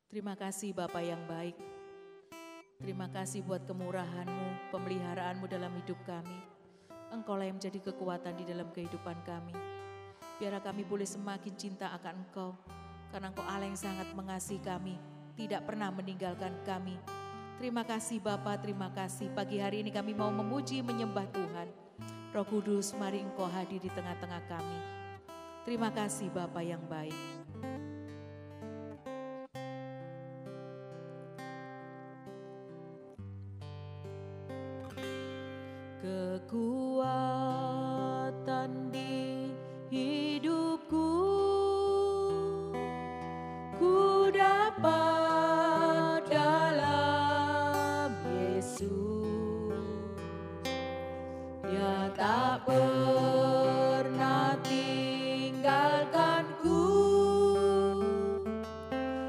Terima kasih Bapa yang baik. Terima kasih buat kemurahan-Mu, pemeliharaan-Mu dalam hidup kami. Engkaulah yang menjadi kekuatan di dalam kehidupan kami. Biarlah kami boleh semakin cinta akan Engkau, karena Engkau Allah yang sangat mengasihi kami, tidak pernah meninggalkan kami. Terima kasih Bapa, terima kasih. Pagi hari ini kami mau memuji, menyembah Tuhan. Roh Kudus, mari Engkau hadir di tengah-tengah kami. Terima kasih Bapa yang baik. Kekuatan di hidupku, ku dapat dalam Yesus. Dia tak pernah tinggalkanku,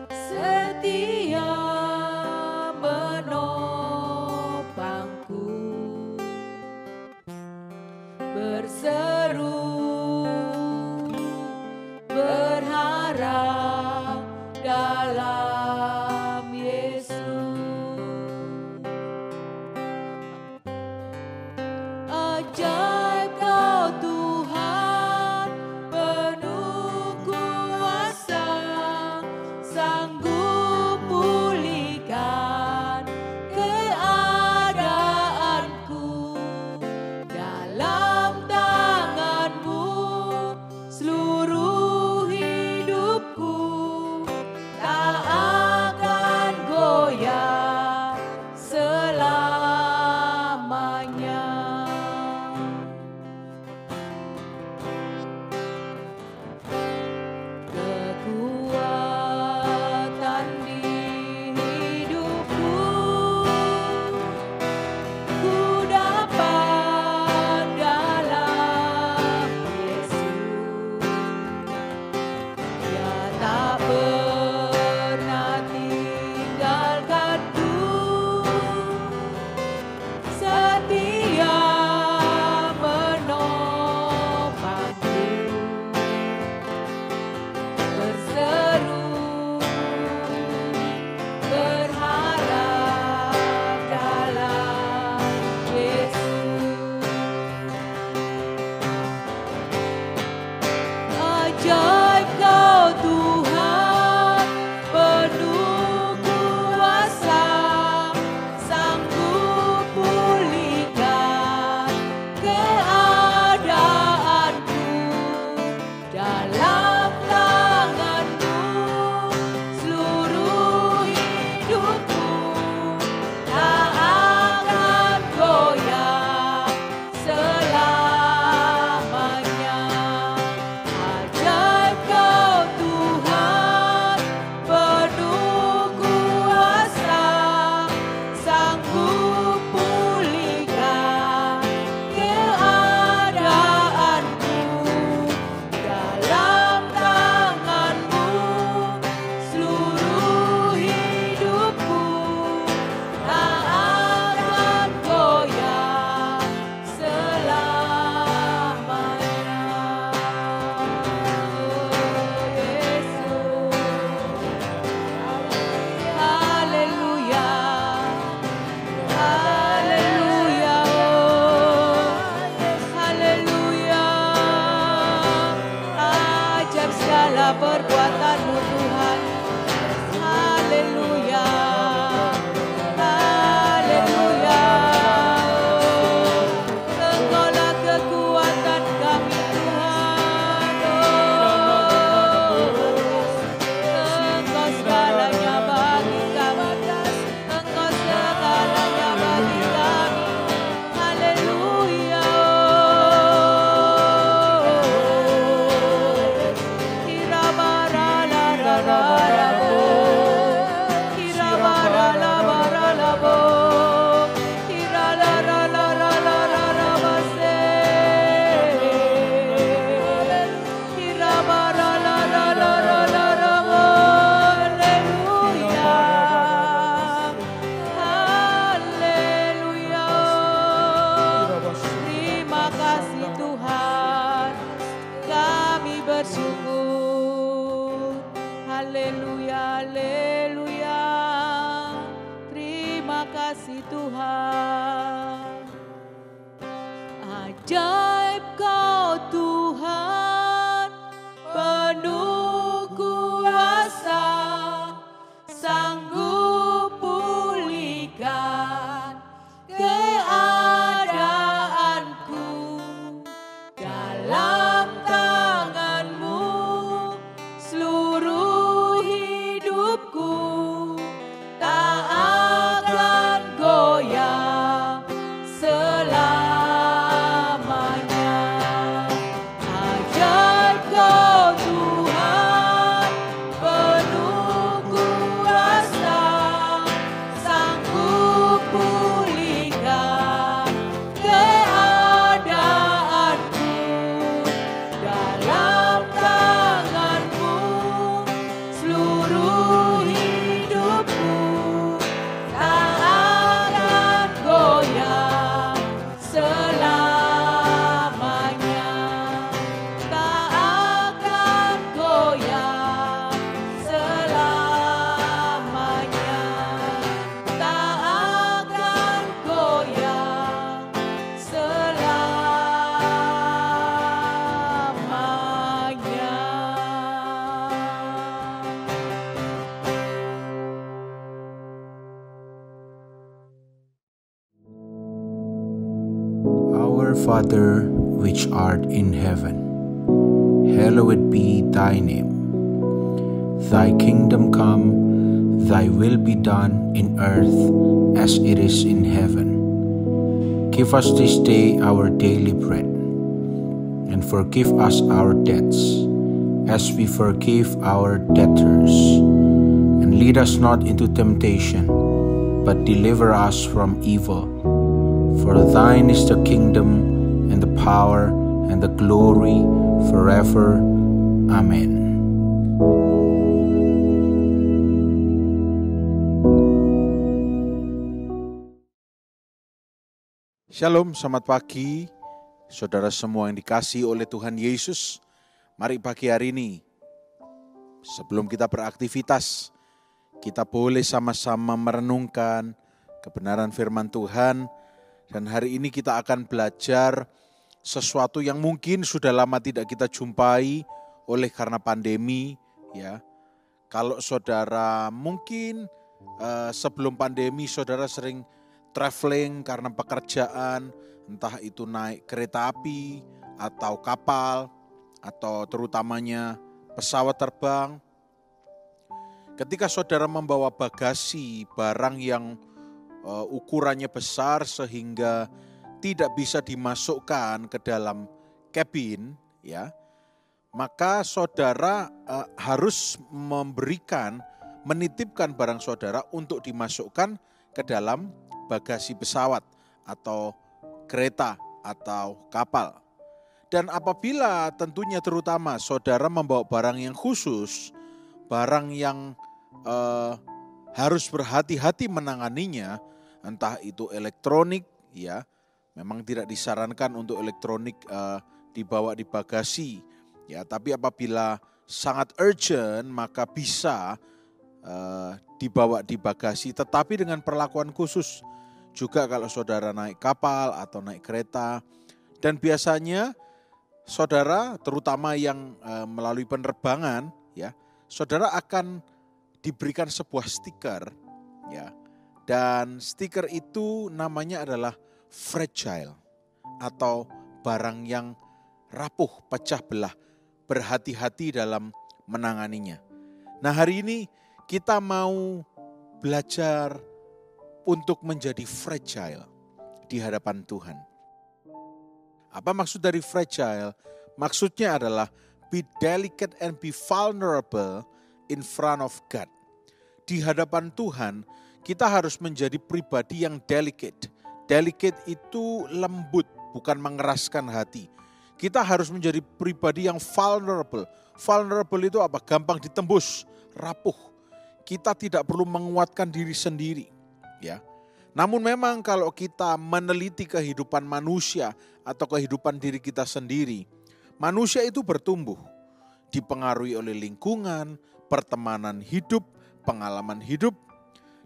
setia menopangku. Berseru, berharap dalam Yesus. Ajaib Kau Tuhan, penuh kuasa, sanggup pulihkan keadaanku. Dalam tangan-Mu seluruh hidupku tak akan goyah selamanya. Kekuatan di hidupku, ku dapat dalam Yesus. Dia tak pernah tinggalkanku, setia menopangku. Berseru, berharap dalam Yesus. Ajaib Kau Tuhan, penuh kuasa, sanggup pulihkan keadaanku. Dalam tangan-Mu seluruh hidupku tak akan goyah selamanya. Ajaib Kau Tuhan, penuh kuasa, sanggup pulihkan keadaanku. Dalam tangan-Mu seluruh hidupku tak akan goyah selamanya. Yesus, haleluya, haleluya, haleluya. Ajaib segala perbuatan-Mu Tuhan. Haleluya, haleluya. Engkaulah kekuatan kami Tuhan. Engkau segalanya bagi kami. Engkau segalanya bagi kami. Haleluya. Kirabaralalarabo, kirabaralabaralabo, kiralalaralalarabase, kirabaralalararabo. Haleluya, haleluya. Terima kasih Tuhan, kami bersyukur. Haleluya, haleluya. Tuhan. Ajaib Kau Tuhan, penuh kuasa, sanggup pulihkan keadaanku. Dalam tangan-Mu seluruh hidupku tak akan goyah selamanya. Ajaib Kau Tuhan, penuh kuasa, sanggup pulihkan keadaanku. Dalam tangan-Mu seluruh hidupku tak akan goyah selamanya. Tak akan goyah selamanya. Tak akan goyah selamanya. Our Father, which art in heaven, hallowed be thy name. Thy kingdom come, thy will be done in earth as it is in heaven. Give us this day our daily bread, and forgive us our debts, as we forgive our debtors. And lead us not into temptation, but deliver us from evil. For thine is the kingdom, and the power, and the glory, forever. Amen. Shalom, selamat pagi, saudara semua yang dikasihi oleh Tuhan Yesus. Mari pagi hari ini, sebelum kita beraktivitas, kita boleh sama-sama merenungkan kebenaran firman Tuhan. Dan hari ini kita akan belajar sesuatu yang mungkin sudah lama tidak kita jumpai oleh karena pandemi. Ya, kalau saudara mungkin sebelum pandemi saudara sering traveling karena pekerjaan, entah itu naik kereta api atau kapal atau terutamanya pesawat terbang. Ketika saudara membawa bagasi barang yang ukurannya besar sehingga tidak bisa dimasukkan ke dalam kabin, ya, maka saudara harus menitipkan barang saudara untuk dimasukkan ke dalam bagasi pesawat atau kereta atau kapal. Dan apabila tentunya terutama saudara membawa barang yang khusus, barang yang harus berhati-hati menanganinya, entah itu elektronik, ya, memang tidak disarankan untuk elektronik dibawa di bagasi, ya. Tapi apabila sangat urgent, maka bisa dibawa di bagasi, tetapi dengan perlakuan khusus. Juga kalau saudara naik kapal atau naik kereta, dan biasanya saudara, terutama yang melalui penerbangan, ya, saudara akan diberikan sebuah stiker, ya. Dan stiker itu namanya adalah fragile atau barang yang rapuh, pecah belah. Berhati-hati dalam menanganinya. Nah, hari ini kita mau belajar untuk menjadi fragile di hadapan Tuhan. Apa maksud dari fragile? Maksudnya adalah be delicate and be vulnerable in front of God. Di hadapan Tuhan, kita harus menjadi pribadi yang delicate. Delicate itu lembut, bukan mengeraskan hati. Kita harus menjadi pribadi yang vulnerable. Vulnerable itu apa? Gampang ditembus, rapuh. Kita tidak perlu menguatkan diri sendiri, ya. Namun memang kalau kita meneliti kehidupan manusia atau kehidupan diri kita sendiri, manusia itu bertumbuh, dipengaruhi oleh lingkungan, pertemanan hidup, pengalaman hidup.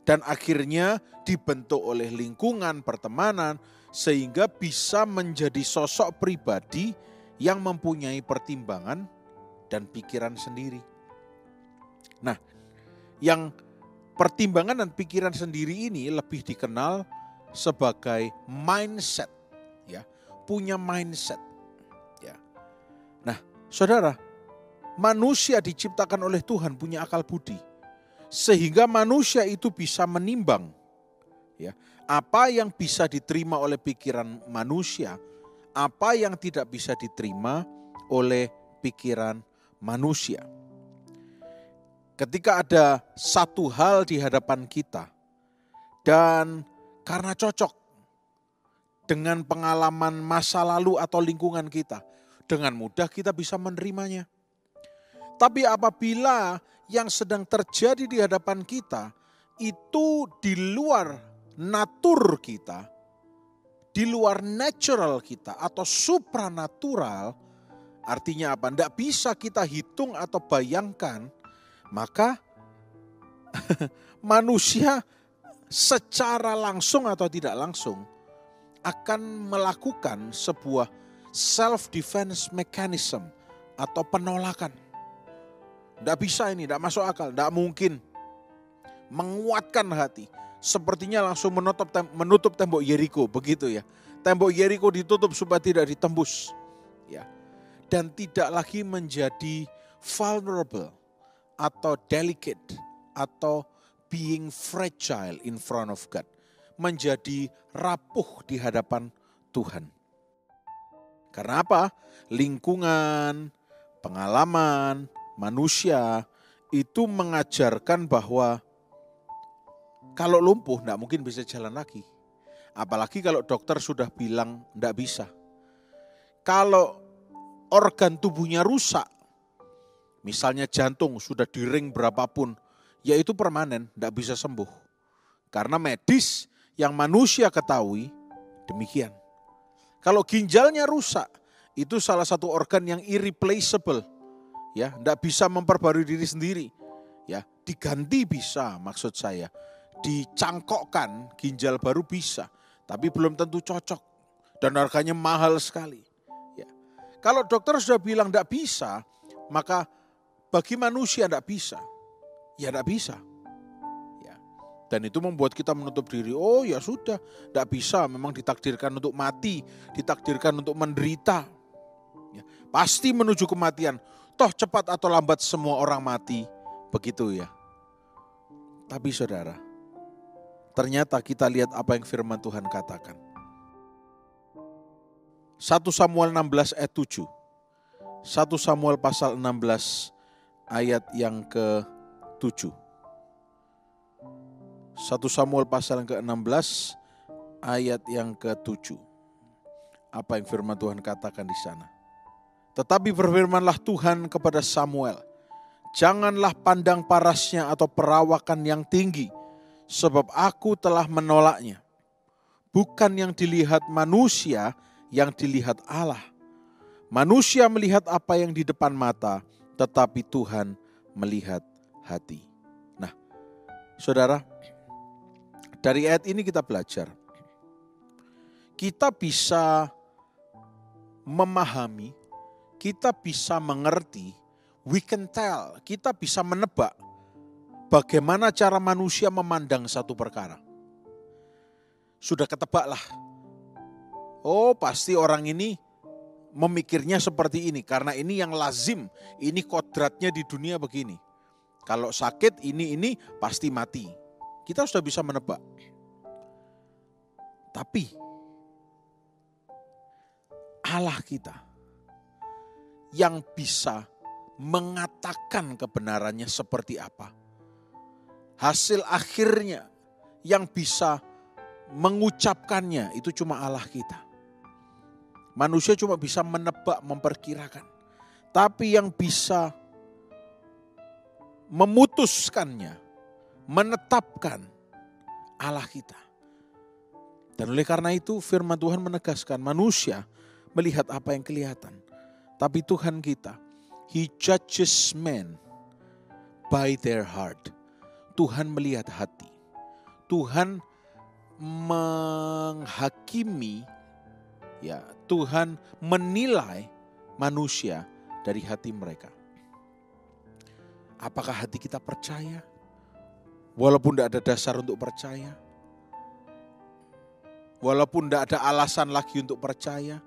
Dan akhirnya dibentuk oleh lingkungan, pertemanan, sehingga bisa menjadi sosok pribadi yang mempunyai pertimbangan dan pikiran sendiri. Nah, yang pertimbangan dan pikiran sendiri ini lebih dikenal sebagai mindset, ya, punya mindset, ya. Nah, saudara, manusia diciptakan oleh Tuhan punya akal budi, sehingga manusia itu bisa menimbang, ya, apa yang bisa diterima oleh pikiran manusia, apa yang tidak bisa diterima oleh pikiran manusia. Ketika ada satu hal di hadapan kita dan karena cocok dengan pengalaman masa lalu atau lingkungan kita, dengan mudah kita bisa menerimanya. Tapi apabila yang sedang terjadi di hadapan kita itu di luar natur kita, di luar natural kita atau supranatural, artinya apa? Tidak bisa kita hitung atau bayangkan, maka manusia secara langsung atau tidak langsung akan melakukan sebuah self-defense mechanism atau penolakan. Tidak bisa ini, tidak masuk akal, tidak mungkin. Menguatkan hati, sepertinya langsung menutup tembok Yeriko, begitu ya. Tembok Yeriko ditutup supaya tidak ditembus, ya. Dan tidak lagi menjadi vulnerable atau delicate atau being fragile in front of God, menjadi rapuh di hadapan Tuhan. Karena apa? Lingkungan, pengalaman, manusia itu mengajarkan bahwa kalau lumpuh tidak mungkin bisa jalan lagi. Apalagi kalau dokter sudah bilang tidak bisa. Kalau organ tubuhnya rusak, misalnya jantung sudah di ring berapapun, ya itu permanen, tidak bisa sembuh. Karena medis yang manusia ketahui demikian. Kalau ginjalnya rusak, itu salah satu organ yang irreplaceable, ya, tidak bisa memperbarui diri sendiri, ya, diganti bisa, maksud saya, dicangkokkan ginjal baru bisa, tapi belum tentu cocok dan harganya mahal sekali. Ya. Kalau dokter sudah bilang tidak bisa, maka bagi manusia tidak bisa, ya tidak bisa. Ya. Dan itu membuat kita menutup diri, oh ya sudah, tidak bisa, memang ditakdirkan untuk mati, ditakdirkan untuk menderita. Ya. Pasti menuju kematian, toh cepat atau lambat semua orang mati, begitu ya. Tapi saudara, ternyata kita lihat apa yang firman Tuhan katakan. 1 Samuel 16 ayat 7. 1 Samuel pasal 16 ayat yang ke-7. 1 Samuel pasal yang ke-16 ayat yang ke-7. Apa yang firman Tuhan katakan di sana? Tetapi berfirmanlah Tuhan kepada Samuel, janganlah pandang parasnya atau perawakan yang tinggi, sebab aku telah menolaknya. Bukan yang dilihat manusia, yang dilihat Allah. Manusia melihat apa yang di depan mata, tetapi Tuhan melihat hati. Nah, saudara, dari ayat ini kita belajar. Kita bisa memahami, kita bisa mengerti, we can tell, kita bisa menebak bagaimana cara manusia memandang satu perkara. Sudah ketebaklah. Oh, pasti orang ini memikirnya seperti ini. Karena ini yang lazim. Ini kodratnya di dunia begini. Kalau sakit ini pasti mati. Kita sudah bisa menebak. Tapi Allah kita yang bisa mengatakan kebenarannya seperti apa. Hasil akhirnya yang bisa mengucapkannya itu cuma Allah kita. Manusia cuma bisa menebak, memperkirakan. Tapi yang bisa memutuskannya, menetapkan Allah kita. Dan oleh karena itu firman Tuhan menegaskan manusia melihat apa yang kelihatan. Tapi Tuhan kita, He judges men by their heart. Tuhan melihat hati. Tuhan menghakimi, ya, Tuhan menilai manusia dari hati mereka. Apakah hati kita percaya? Walaupun tidak ada dasar untuk percaya. Walaupun tidak ada alasan lagi untuk percaya.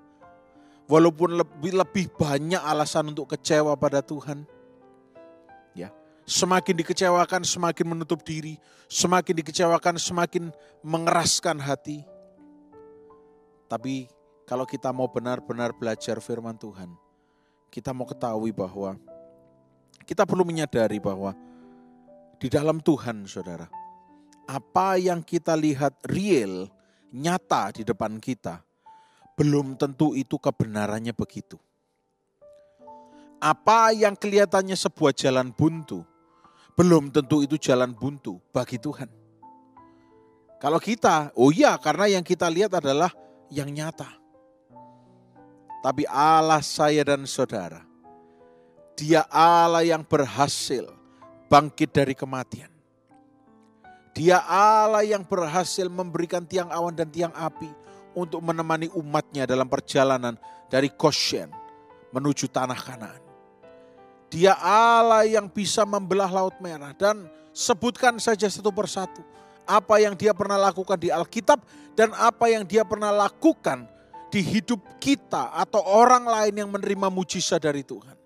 Walaupun lebih banyak alasan untuk kecewa pada Tuhan. Ya, semakin dikecewakan semakin menutup diri. Semakin dikecewakan semakin mengeraskan hati. Tapi kalau kita mau benar-benar belajar firman Tuhan, kita mau ketahui bahwa kita perlu menyadari bahwa di dalam Tuhan, saudara, apa yang kita lihat real, nyata di depan kita, belum tentu itu kebenarannya begitu. Apa yang kelihatannya sebuah jalan buntu, belum tentu itu jalan buntu bagi Tuhan. Kalau kita, oh iya, karena yang kita lihat adalah yang nyata. Tapi Allah saya dan saudara, Dia Allah yang berhasil bangkit dari kematian. Dia Allah yang berhasil memberikan tiang awan dan tiang api untuk menemani umatnya dalam perjalanan dari Goshen menuju tanah Kanaan. Dia Allah yang bisa membelah Laut Merah, dan sebutkan saja satu persatu apa yang Dia pernah lakukan di Alkitab dan apa yang Dia pernah lakukan di hidup kita atau orang lain yang menerima mujizat dari Tuhan.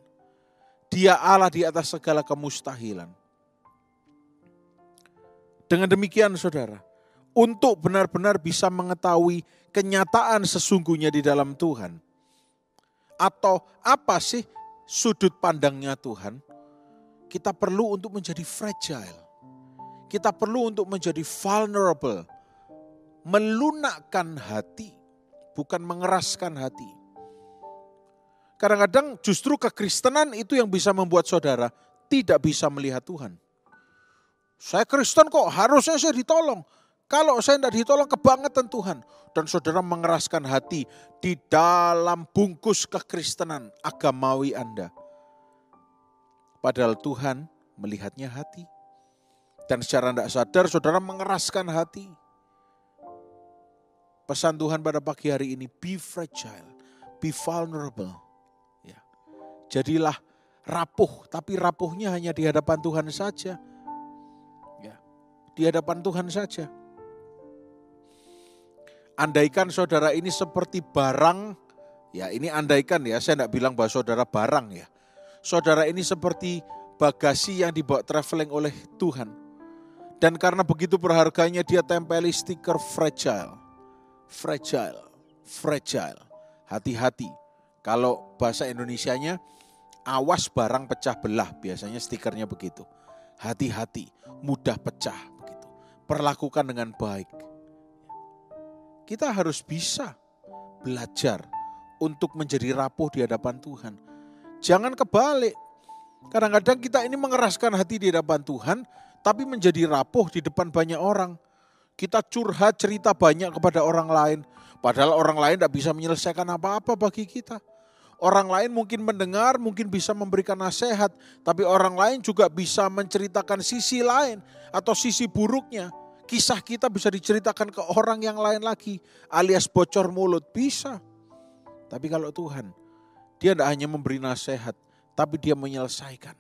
Dia Allah di atas segala kemustahilan. Dengan demikian saudara, untuk benar-benar bisa mengetahui kenyataan sesungguhnya di dalam Tuhan, atau apa sih sudut pandangnya Tuhan, kita perlu untuk menjadi fragile. Kita perlu untuk menjadi vulnerable, melunakkan hati, bukan mengeraskan hati. Kadang-kadang justru kekristenan itu yang bisa membuat saudara tidak bisa melihat Tuhan. Saya Kristen kok, harusnya saya ditolong. Kalau saya tidak ditolong, kebangetan Tuhan. Dan saudara mengeraskan hati di dalam bungkus kekristenan agamawi Anda. Padahal Tuhan melihatnya hati. Dan secara tidak sadar saudara mengeraskan hati. Pesan Tuhan pada pagi hari ini, be fragile, be vulnerable. Ya. Jadilah rapuh, tapi rapuhnya hanya di hadapan Tuhan saja. Ya. Di hadapan Tuhan saja. Andaikan saudara ini seperti barang, ya ini andaikan ya, saya tidak bilang bahwa saudara barang ya. Saudara ini seperti bagasi yang dibawa traveling oleh Tuhan. Dan karena begitu berharganya dia tempeli stiker fragile. Fragile, fragile, hati-hati. Kalau bahasa Indonesianya, awas barang pecah belah, biasanya stikernya begitu. Hati-hati, mudah pecah, begitu. Perlakukan dengan baik. Kita harus bisa belajar untuk menjadi rapuh di hadapan Tuhan. Jangan kebalik. Kadang-kadang kita ini mengeraskan hati di hadapan Tuhan, tapi menjadi rapuh di depan banyak orang. Kita curhat cerita banyak kepada orang lain. Padahal orang lain tidak bisa menyelesaikan apa-apa bagi kita. Orang lain mungkin mendengar, mungkin bisa memberikan nasihat. Tapi orang lain juga bisa menceritakan sisi lain atau sisi buruknya. Kisah kita bisa diceritakan ke orang yang lain lagi. Alias bocor mulut, bisa. Tapi kalau Tuhan, Dia tidak hanya memberi nasihat, tapi Dia menyelesaikan.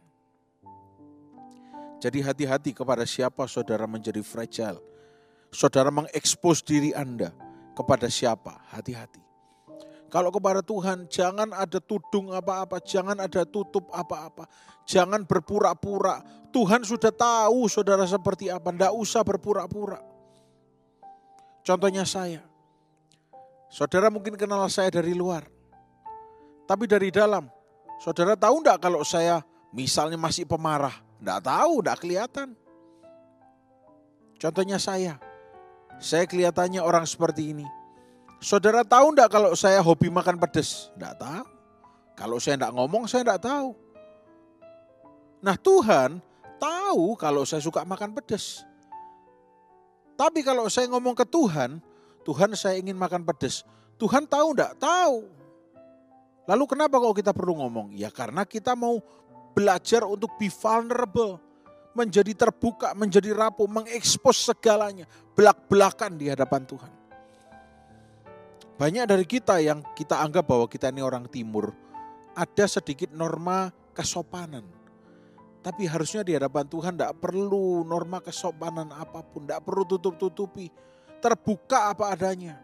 Jadi hati-hati kepada siapa saudara menjadi fragile. Saudara mengekspos diri Anda kepada siapa, hati-hati. Kalau kepada Tuhan, jangan ada tudung apa-apa, jangan ada tutup apa-apa. Jangan berpura-pura. Tuhan sudah tahu saudara seperti apa, tidak usah berpura-pura. Contohnya saya. Saudara mungkin kenal saya dari luar. Tapi dari dalam, saudara tahu tidak kalau saya misalnya masih pemarah? Tidak tahu, tidak kelihatan. Contohnya saya kelihatannya orang seperti ini. Saudara tahu enggak kalau saya hobi makan pedas? Enggak tahu. Kalau saya enggak ngomong, saya enggak tahu. Nah Tuhan tahu kalau saya suka makan pedas. Tapi kalau saya ngomong ke Tuhan, Tuhan saya ingin makan pedas. Tuhan tahu enggak? Tahu. Lalu kenapa kalau kita perlu ngomong? Ya karena kita mau belajar untuk be vulnerable. menjadi terbuka, menjadi rapuh, mengekspos segalanya, belak-belakan di hadapan Tuhan. Banyak dari kita yang kita anggap bahwa kita ini orang timur, ada sedikit norma kesopanan. Tapi harusnya di hadapan Tuhan tidak perlu norma kesopanan apapun, tidak perlu tutup-tutupi, terbuka apa adanya.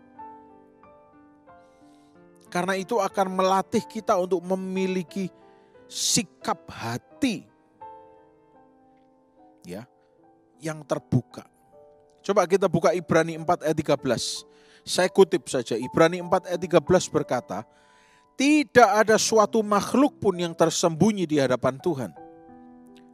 Karena itu akan melatih kita untuk memiliki sikap hati ya, yang terbuka. Coba kita buka Ibrani 4 ayat 13. Saya kutip saja, Ibrani 4 ayat 13 berkata, tidak ada suatu makhluk pun yang tersembunyi di hadapan Tuhan.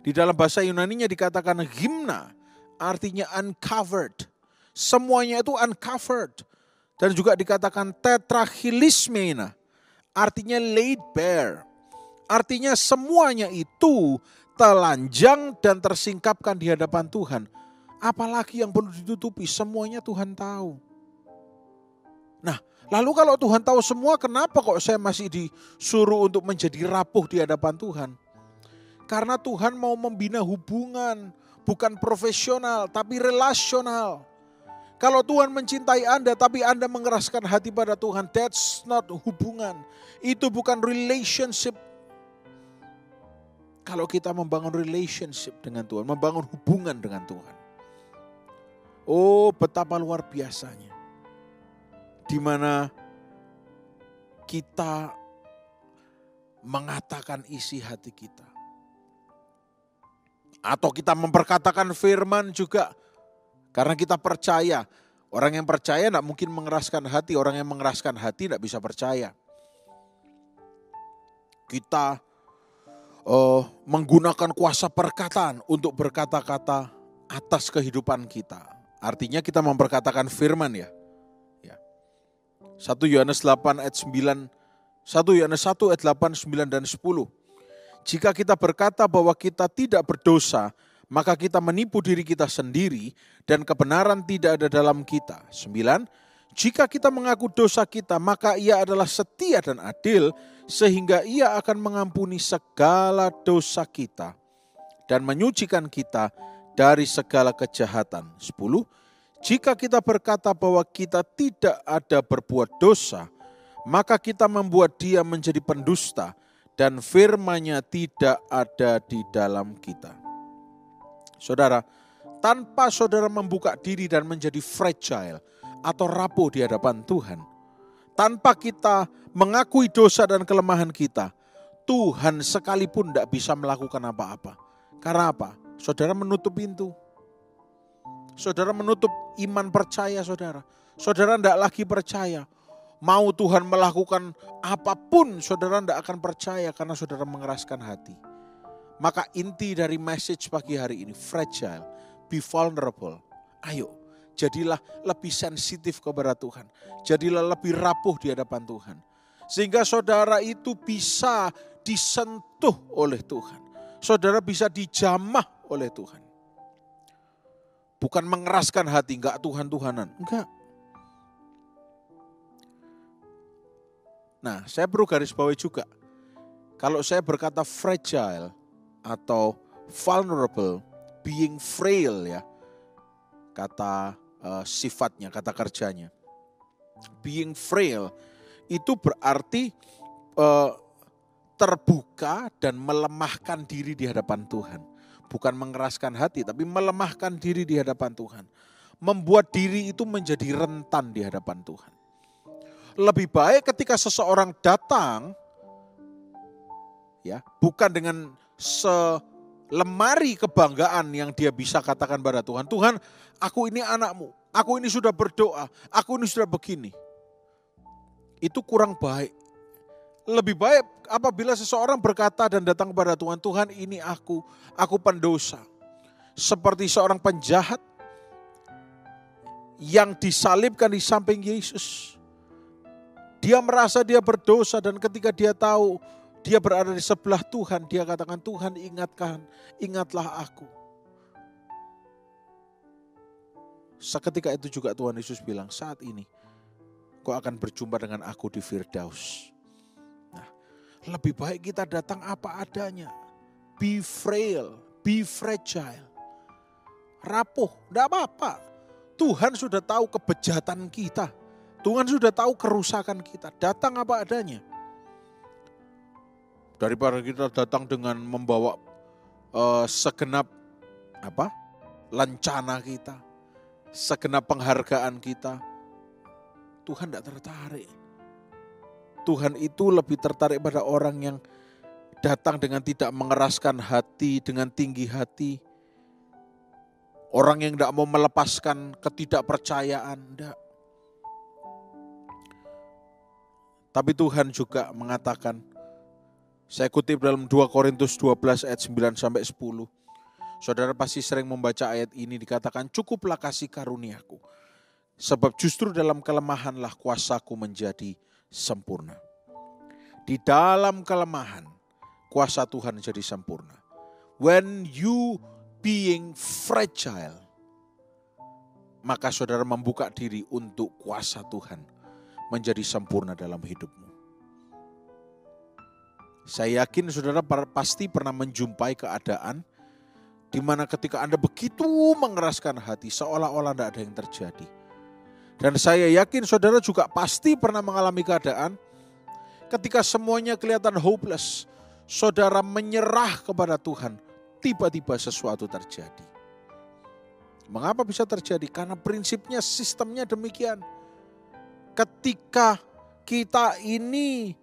Di dalam bahasa Yunaninya dikatakan gymna, artinya uncovered. Semuanya itu uncovered. Dan juga dikatakan tetrachilismena, artinya laid bare. Artinya semuanya itu telanjang dan tersingkapkan di hadapan Tuhan. Apalagi yang perlu ditutupi, semuanya Tuhan tahu. Nah, lalu kalau Tuhan tahu semua, kenapa kok saya masih disuruh untuk menjadi rapuh di hadapan Tuhan? Karena Tuhan mau membina hubungan, bukan profesional, tapi relasional. Kalau Tuhan mencintai Anda, tapi Anda mengeraskan hati pada Tuhan, that's not hubungan. Itu bukan relationship. Kalau kita membangun relationship dengan Tuhan, membangun hubungan dengan Tuhan. Oh, betapa luar biasanya. Di mana kita mengatakan isi hati kita. Atau kita memperkatakan firman juga. Karena kita percaya. Orang yang percaya tidak mungkin mengeraskan hati. Orang yang mengeraskan hati tidak bisa percaya. Kita menggunakan kuasa perkataan untuk berkata-kata atas kehidupan kita. Artinya kita memperkatakan firman ya. 1 Yohanes 8 ayat 9, 1 Yohanes 1 ayat 8, 9 dan 10. Jika kita berkata bahwa kita tidak berdosa, maka kita menipu diri kita sendiri dan kebenaran tidak ada dalam kita. 9. Jika kita mengaku dosa kita, maka Ia adalah setia dan adil sehingga Ia akan mengampuni segala dosa kita dan menyucikan kita dari segala kejahatan. 10. Jika kita berkata bahwa kita tidak ada berbuat dosa, maka kita membuat Dia menjadi pendusta dan firman-Nya tidak ada di dalam kita. Saudara, tanpa saudara membuka diri dan menjadi fragile atau rapuh di hadapan Tuhan, tanpa kita mengakui dosa dan kelemahan kita, Tuhan sekalipun tidak bisa melakukan apa-apa. Karena apa? Saudara menutup pintu. Saudara menutup iman percaya saudara. Saudara tidak lagi percaya. Mau Tuhan melakukan apapun, saudara tidak akan percaya karena saudara mengeraskan hati. Maka inti dari message pagi hari ini, fragile, be vulnerable. Ayo, jadilah lebih sensitif kepada Tuhan. Jadilah lebih rapuh di hadapan Tuhan. Sehingga saudara itu bisa disentuh oleh Tuhan. Saudara bisa dijamah oleh Tuhan. Bukan mengeraskan hati, enggak Tuhan-Tuhanan. Enggak. Nah, saya perlu garis bawahi juga. Kalau saya berkata fragile atau vulnerable, being frail ya. Kata sifatnya, kata kerjanya. Being frail itu berarti terbuka dan melemahkan diri di hadapan Tuhan. Bukan mengeraskan hati, tapi melemahkan diri di hadapan Tuhan. Membuat diri itu menjadi rentan di hadapan Tuhan. Lebih baik ketika seseorang datang, ya, bukan dengan selemari kebanggaan yang dia bisa katakan pada Tuhan. Tuhan, aku ini anakmu, aku ini sudah berdoa, aku ini sudah begini. Itu kurang baik. Lebih baik apabila seseorang berkata dan datang kepada Tuhan, Tuhan ini aku pendosa. Seperti seorang penjahat yang disalibkan di samping Yesus. Dia merasa dia berdosa dan ketika dia tahu dia berada di sebelah Tuhan, dia katakan, Tuhan ingatlah aku. Seketika itu juga Tuhan Yesus bilang, saat ini kau akan berjumpa dengan aku di Firdaus. Lebih baik kita datang apa adanya. Be frail, be fragile. Rapuh, tidak apa-apa. Tuhan sudah tahu kebejatan kita. Tuhan sudah tahu kerusakan kita. Datang apa adanya. Daripada kita datang dengan membawa segenap lencana kita, segenap penghargaan kita, Tuhan tidak tertarik. Tuhan itu lebih tertarik pada orang yang datang dengan tidak mengeraskan hati, dengan tinggi hati. Orang yang tidak mau melepaskan ketidakpercayaan, tidak. Tapi Tuhan juga mengatakan, saya kutip dalam 2 Korintus 12 ayat 9 sampai 10. Saudara pasti sering membaca ayat ini, dikatakan, cukuplah kasih karuniaku. Sebab justru dalam kelemahanlah kuasaku menjadi sempurna. Di dalam kelemahan, kuasa Tuhan jadi sempurna. When you being fragile, maka saudara membuka diri untuk kuasa Tuhan menjadi sempurna dalam hidupmu. Saya yakin saudara pasti pernah menjumpai keadaan di mana ketika Anda begitu mengeraskan hati, seolah-olah tidak ada yang terjadi. Dan saya yakin saudara juga pasti pernah mengalami keadaan ketika semuanya kelihatan hopeless, saudara menyerah kepada Tuhan, tiba-tiba sesuatu terjadi. Mengapa bisa terjadi? Karena prinsipnya, sistemnya demikian. Ketika kita ini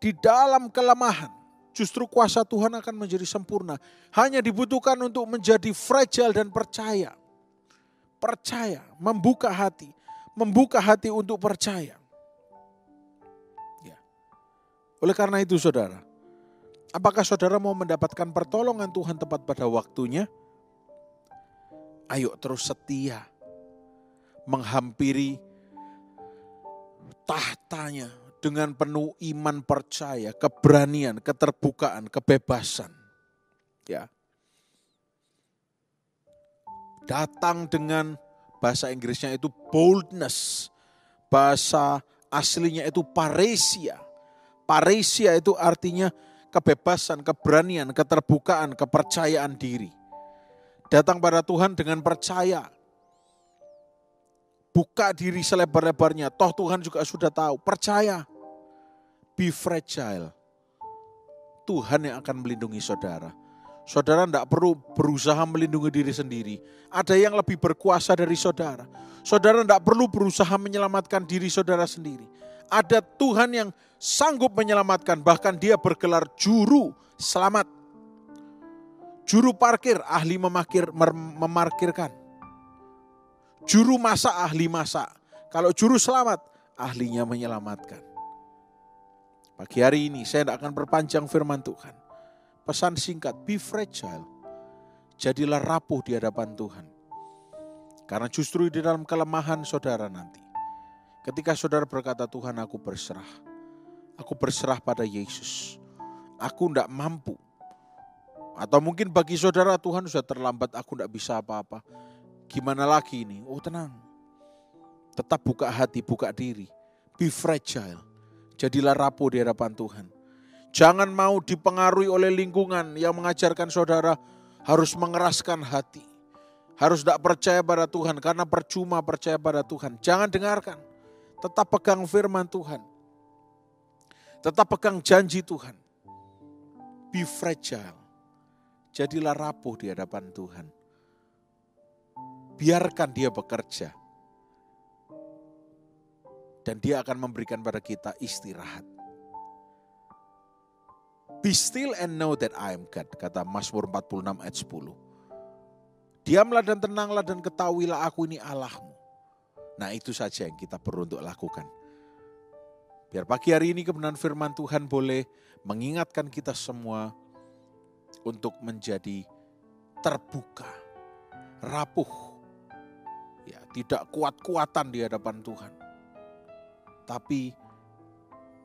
di dalam kelemahan, justru kuasa Tuhan akan menjadi sempurna. Hanya dibutuhkan untuk menjadi fragile dan percaya. Percaya, membuka hati untuk percaya. Ya. Oleh karena itu saudara, apakah saudara mau mendapatkan pertolongan Tuhan tepat pada waktunya? Ayo terus setia menghampiri tahtanya dengan penuh iman, percaya, keberanian, keterbukaan, kebebasan. Ya. Datang dengan bahasa Inggrisnya itu boldness. Bahasa aslinya itu paresia. Paresia itu artinya kebebasan, keberanian, keterbukaan, kepercayaan diri. Datang pada Tuhan dengan percaya. Buka diri selebar-lebarnya. Toh Tuhan juga sudah tahu. Percaya. Be fragile. Tuhan yang akan melindungi saudara. Saudara tidak perlu berusaha melindungi diri sendiri. Ada yang lebih berkuasa dari saudara. Saudara tidak perlu berusaha menyelamatkan diri saudara sendiri. Ada Tuhan yang sanggup menyelamatkan. Bahkan dia bergelar juru selamat. Juru parkir, ahli memarkirkan. Juru masak, ahli masak. Kalau juru selamat, ahlinya menyelamatkan. Pagi hari ini saya tidak akan perpanjang firman Tuhan. Pesan singkat, be fragile. Jadilah rapuh di hadapan Tuhan. Karena justru di dalam kelemahan saudara nanti. Ketika saudara berkata, Tuhan aku berserah. Aku berserah pada Yesus. Aku tidak mampu. Atau mungkin bagi saudara Tuhan sudah terlambat, aku tidak bisa apa-apa. Gimana lagi ini? Oh tenang. Tetap buka hati, buka diri. Be fragile. Jadilah rapuh di hadapan Tuhan. Jangan mau dipengaruhi oleh lingkungan yang mengajarkan saudara harus mengeraskan hati. Harus tidak percaya pada Tuhan karena percuma percaya pada Tuhan. Jangan dengarkan. Tetap pegang firman Tuhan. Tetap pegang janji Tuhan. Be fragile. Jadilah rapuh di hadapan Tuhan. Biarkan dia bekerja. Dan dia akan memberikan pada kita istirahat. Be still and know that I am God, kata Mazmur 46 ayat 10. Diamlah dan tenanglah dan ketahuilah aku ini Allahmu. Nah itu saja yang kita perlu untuk lakukan. Biar pagi hari ini kebenaran firman Tuhan boleh mengingatkan kita semua untuk menjadi terbuka, rapuh, ya, tidak kuat-kuatan di hadapan Tuhan. Tapi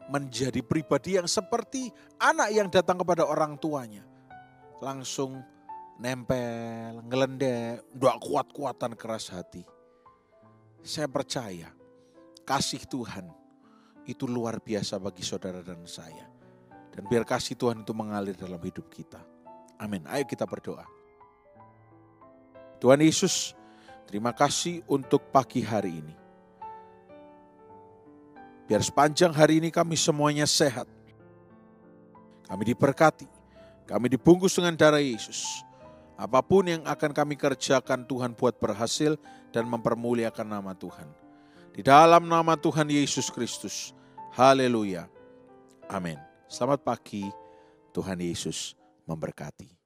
menjadi pribadi yang seperti anak yang datang kepada orang tuanya. Langsung nempel, ngelendek, tidak kuat-kuatan keras hati. Saya percaya kasih Tuhan itu luar biasa bagi saudara dan saya. Dan biar kasih Tuhan itu mengalir dalam hidup kita. Amin. Ayo kita berdoa. Tuhan Yesus, terima kasih untuk pagi hari ini. Biar sepanjang hari ini kami semuanya sehat. Kami diberkati, kami dibungkus dengan darah Yesus. Apapun yang akan kami kerjakan, Tuhan buat berhasil dan mempermuliakan nama Tuhan. Di dalam nama Tuhan Yesus Kristus. Haleluya. Amin. Selamat pagi, Tuhan Yesus memberkati.